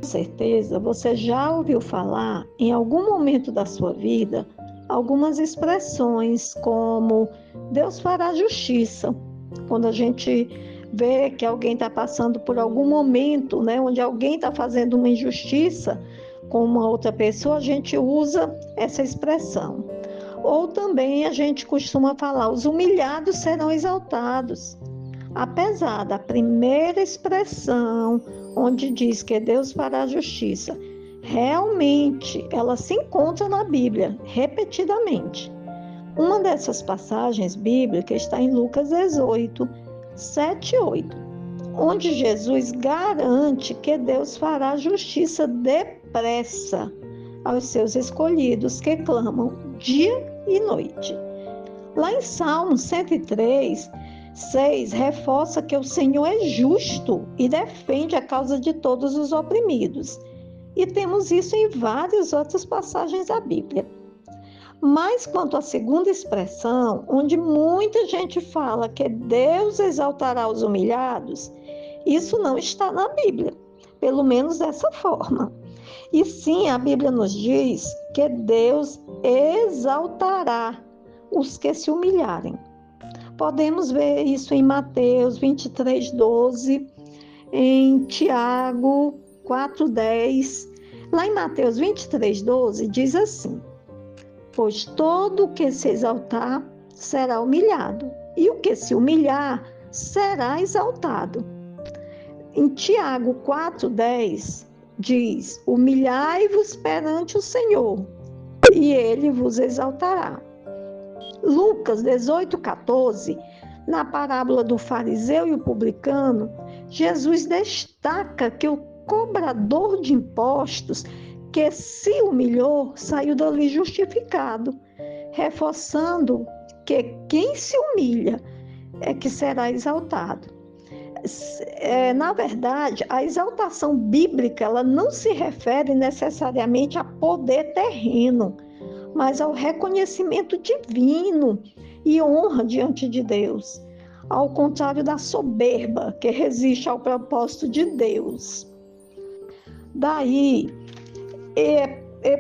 certeza você já ouviu falar em algum momento da sua vida algumas expressões como Deus fará justiça. Quando a gente vê que alguém está passando por algum momento, né, onde alguém está fazendo uma injustiça com uma outra pessoa, a gente usa essa expressão. Ou também a gente costuma falar, os humilhados serão exaltados. Apesar da primeira expressão, onde diz que Deus fará justiça, realmente ela se encontra na Bíblia, repetidamente. Uma dessas passagens bíblicas está em Lucas 18, 7 e 8, onde Jesus garante que Deus fará justiça depressa aos seus escolhidos que clamam dia e noite. Lá em Salmo 103, 6, reforça que o Senhor é justo e defende a causa de todos os oprimidos. E temos isso em várias outras passagens da Bíblia. Mas quanto à segunda expressão, onde muita gente fala que Deus exaltará os humilhados, isso não está na Bíblia, pelo menos dessa forma. E sim, a Bíblia nos diz que Deus exaltará os que se humilharem. Podemos ver isso em Mateus 23, 12, em Tiago 4, 10. Lá em Mateus 23, 12, diz assim: pois todo o que se exaltar será humilhado, e o que se humilhar será exaltado. Em Tiago 4, 10, diz: humilhai-vos perante o Senhor, e ele vos exaltará. Lucas 18, 14, na parábola do fariseu e o publicano, Jesus destaca que o cobrador de impostos que se humilhou saiu dali justificado, reforçando que quem se humilha é que será exaltado. Na verdade, a exaltação bíblica ela não se refere necessariamente a poder terreno, mas ao reconhecimento divino e honra diante de Deus, ao contrário da soberba que resiste ao propósito de Deus. Daí,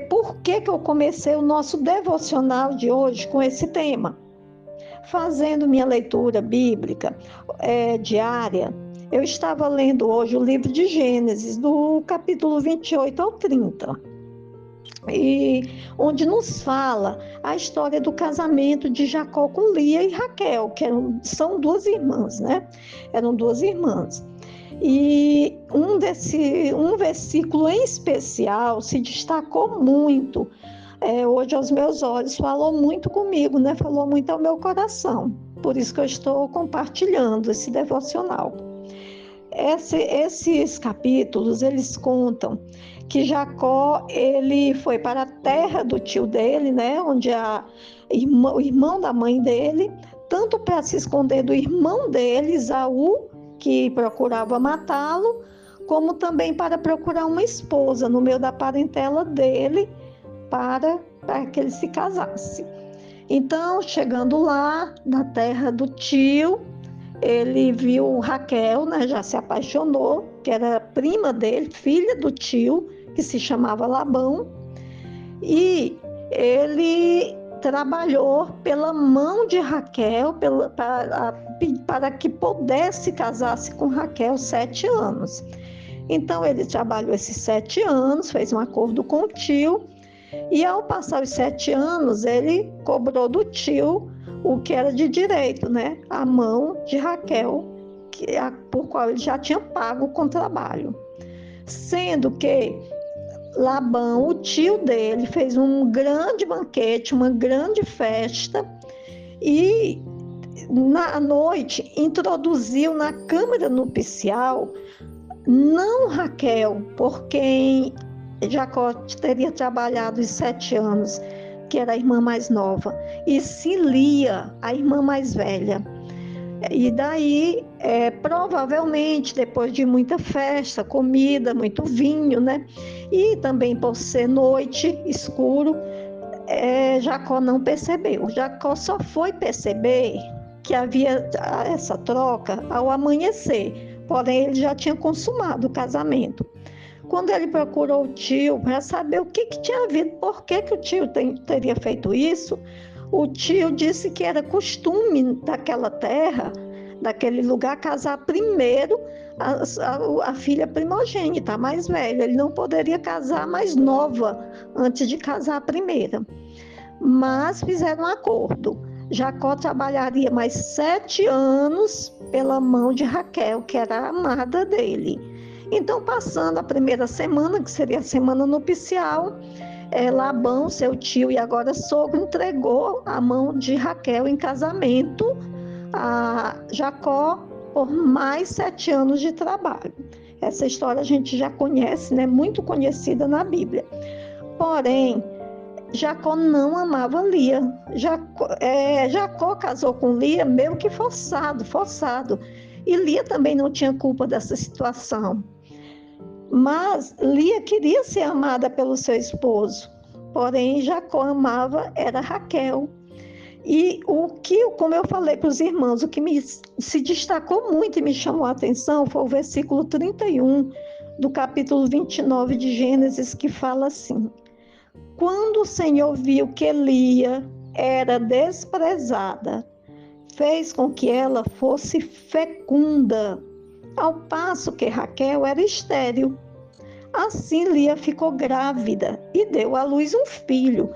por que eu comecei o nosso devocional de hoje com esse tema? Fazendo minha leitura bíblica diária, eu estava lendo hoje o livro de Gênesis, do capítulo 28 ao 30. E onde nos fala a história do casamento de Jacó com Lia e Raquel, que são duas irmãs, né? Eram duas irmãs. E um versículo em especial se destacou muito, hoje aos meus olhos, falou muito comigo, né? Falou muito ao meu coração. Por isso que eu estou compartilhando esse devocional. Esses capítulos, eles contam que Jacó, ele foi para a terra do tio dele, né, onde o irmão da mãe dele, tanto para se esconder do irmão dele, Esaú, que procurava matá-lo, como também para procurar uma esposa no meio da parentela dele, para que ele se casasse. Então, chegando lá, na terra do tio, ele viu Raquel, né, já se apaixonou, que era prima dele, filha do tio, que se chamava Labão, e ele trabalhou pela mão de Raquel para que pudesse casar-se com Raquel 7 anos. Então ele trabalhou esses 7 anos, fez um acordo com o tio, e ao passar os 7 anos, ele cobrou do tio o que era de direito, né? A mão de Raquel, por qual ele já tinha pago com trabalho. Sendo que Labão, o tio dele, fez um grande banquete, uma grande festa, e na noite introduziu na câmara nupcial não Raquel, por quem Jacó teria trabalhado os 7 anos, que era a irmã mais nova, e sim Lia, a irmã mais velha. E daí, provavelmente, depois de muita festa, comida, muito vinho, né? E também por ser noite, escuro, Jacó não percebeu. Jacó só foi perceber que havia essa troca ao amanhecer, porém ele já tinha consumado o casamento. Quando ele procurou o tio para saber o que tinha havido, por que o tio teria feito isso, o tio disse que era costume daquela terra, daquele lugar, casar primeiro a filha primogênita, a mais velha. Ele não poderia casar a mais nova antes de casar a primeira. Mas fizeram um acordo. Jacó trabalharia mais 7 anos pela mão de Raquel, que era a amada dele. Então, passando a primeira semana, que seria a semana nupcial, Labão, seu tio e agora sogro, entregou a mão de Raquel em casamento a Jacó por mais 7 anos de trabalho. Essa história a gente já conhece, né? Muito conhecida na Bíblia. Porém, Jacó não amava Lia. Jacó casou com Lia meio que forçado. E Lia também não tinha culpa dessa situação. Mas Lia queria ser amada pelo seu esposo. Porém, Jacó amava era Raquel. E como eu falei para os irmãos, o que se destacou muito e me chamou a atenção foi o versículo 31 do capítulo 29 de Gênesis, que fala assim: quando o Senhor viu que Lia era desprezada, fez com que ela fosse fecunda, ao passo que Raquel era estéril. Assim Lia ficou grávida e deu à luz um filho.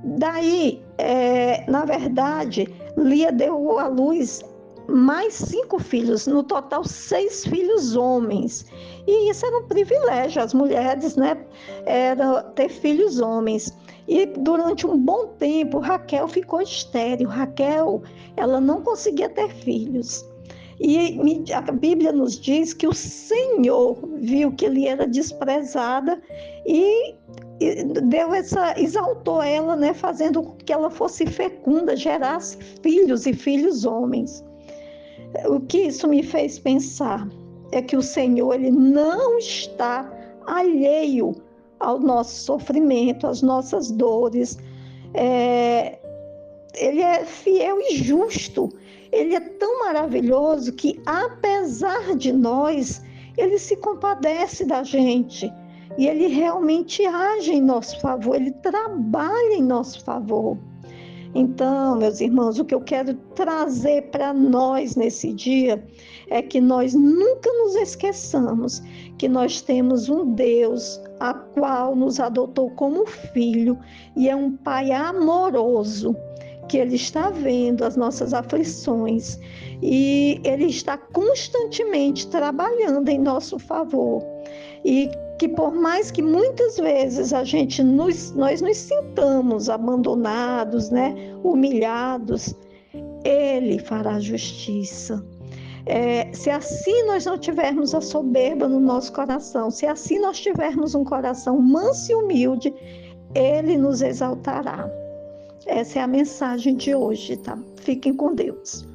Daí, na verdade, Lia deu à luz mais 5 filhos, no total 6 filhos homens. E isso era um privilégio, as mulheres, né, era ter filhos homens. E durante um bom tempo, Raquel ficou estéril. Raquel, ela não conseguia ter filhos. E a Bíblia nos diz que o Senhor viu que ele era desprezada e exaltou ela, né, fazendo com que ela fosse fecunda, gerasse filhos e filhos homens. O que isso me fez pensar é que o Senhor, ele não está alheio ao nosso sofrimento, às nossas dores. Ele é fiel e justo. Ele é tão maravilhoso que, apesar de nós, ele se compadece da gente. E ele realmente age em nosso favor, ele trabalha em nosso favor. Então, meus irmãos, o que eu quero trazer para nós nesse dia é que nós nunca nos esqueçamos que nós temos um Deus a qual nos adotou como filho e é um Pai amoroso, que Ele está vendo as nossas aflições e Ele está constantemente trabalhando em nosso favor. E que por mais que muitas vezes nós nos sintamos abandonados, né, humilhados, Ele fará justiça. Se assim nós não tivermos a soberba no nosso coração, se assim nós tivermos um coração manso e humilde, Ele nos exaltará. Essa é a mensagem de hoje, tá? Fiquem com Deus.